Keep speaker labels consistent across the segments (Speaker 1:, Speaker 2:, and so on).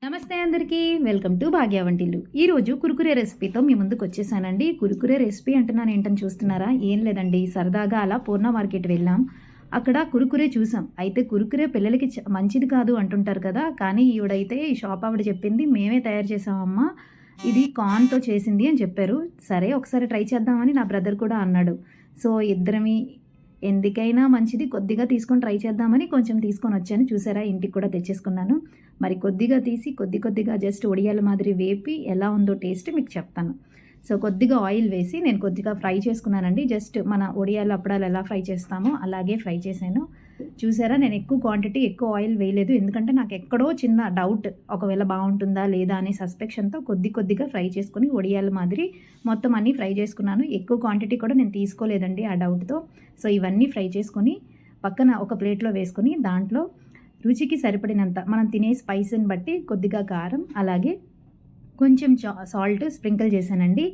Speaker 1: నమస్తే అందరికీ, welcome to భాగ్య వంటిల్లు. ఈరోజు కురుకురే రెసిపీతో మీ ముందుకు వచ్చేసానండి. కురుకురే రెసిపీ అంటున్నాను ఏంటని చూస్తున్నారా? ఏం లేదండి, సరదాగా అలా పూర్ణ మార్కెట్ వెళ్ళాం. అక్కడ కురుకురే చూసాం. అయితే కురుకురే పిల్లలకి మంచిది కాదు అంటుంటారు కదా, కానీ ఈవిడైతే ఈ షాప్ ఆవిడ చెప్పింది మేమే తయారు చేసామమ్మా, ఇది కార్న్తో చేసింది అని చెప్పారు. సరే ఒకసారి ట్రై చేద్దామని నా బ్రదర్ కూడా అన్నాడు. సో ఇద్దరమి ఎందుకైనా మంచిది కొద్దిగా తీసుకొని ట్రై చేద్దామని కొంచెం తీసుకొని వచ్చాను. చూసారా, ఇంటికి కూడా తెచ్చేసుకున్నాను. మరి కొద్దిగా తీసి కొద్దిగా జస్ట్ ఒడియాల మాదిరి వేపి ఎలా ఉందో టేస్ట్ మీకు చెప్తాను. సో కొద్దిగా ఆయిల్ వేసి నేను కొద్దిగా ఫ్రై చేసుకున్నానండి. జస్ట్ మన ఒడియాలు అప్పడాలు ఎలా ఫ్రై చేస్తామో అలాగే ఫ్రై చేశాను. చూసారా, నేను ఎక్కువ క్వాంటిటీ ఎక్కువ ఆయిల్ వేయలేదు, ఎందుకంటే నాకు ఎక్కడో చిన్న డౌట్, ఒకవేళ బాగుంటుందా లేదా అనే సస్పెక్షన్తో కొద్దిగా ఫ్రై చేసుకుని ఒడియాల మాదిరి మొత్తం అన్నీ ఫ్రై చేసుకున్నాను. ఎక్కువ క్వాంటిటీ కూడా నేను తీసుకోలేదండి ఆ డౌట్తో. సో ఇవన్నీ ఫ్రై చేసుకొని పక్కన ఒక ప్లేట్లో వేసుకొని దాంట్లో రుచికి సరిపడినంత మనం తినే స్పైస్ని బట్టి కొద్దిగా కారం, అలాగే కొంచెం సాల్ట్ స్ప్రింకిల్ చేశానండి.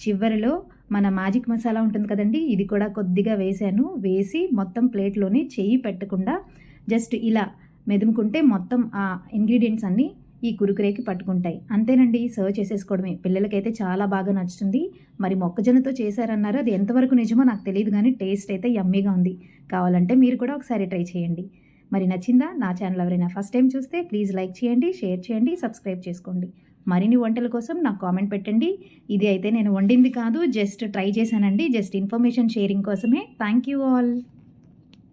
Speaker 1: చివరిలో మన మ్యాజిక్ మసాలా ఉంటుంది కదండి, ఇది కూడా కొద్దిగా వేసాను. వేసి మొత్తం ప్లేట్లోనే చెయ్యి పెట్టకుండా జస్ట్ ఇలా మెదుముకుంటే మొత్తం ఆ ఇంగ్రీడియంట్స్ అన్నీ ఈ కురుకురేకి పట్టుకుంటాయి. అంతేనండి, సర్వ్ చేసేసుకోవడమే. పిల్లలకైతే చాలా బాగా నచ్చుతుంది. మరి మొక్కజొన్నతో చేశారన్నారు, అది ఎంతవరకు నిజమో నాకు తెలియదు, కానీ టేస్ట్ అయితే యమ్మీగా ఉంది. కావాలంటే మీరు కూడా ఒకసారి ట్రై చేయండి. మరి నచ్చిందా? నా ఛానల్ ఎవరైనా ఫస్ట్ టైం చూస్తే ప్లీజ్ లైక్ చేయండి, షేర్ చేయండి, సబ్స్క్రైబ్ చేసుకోండి. మరిన్ని వంటల కోసం నాకు కామెంట్ పెట్టండి. ఇది అయితే నేను వండింది కాదు, జస్ట్ ట్రై చేశానండి. జస్ట్ ఇన్ఫర్మేషన్ షేరింగ్ కోసమే. Thank you all.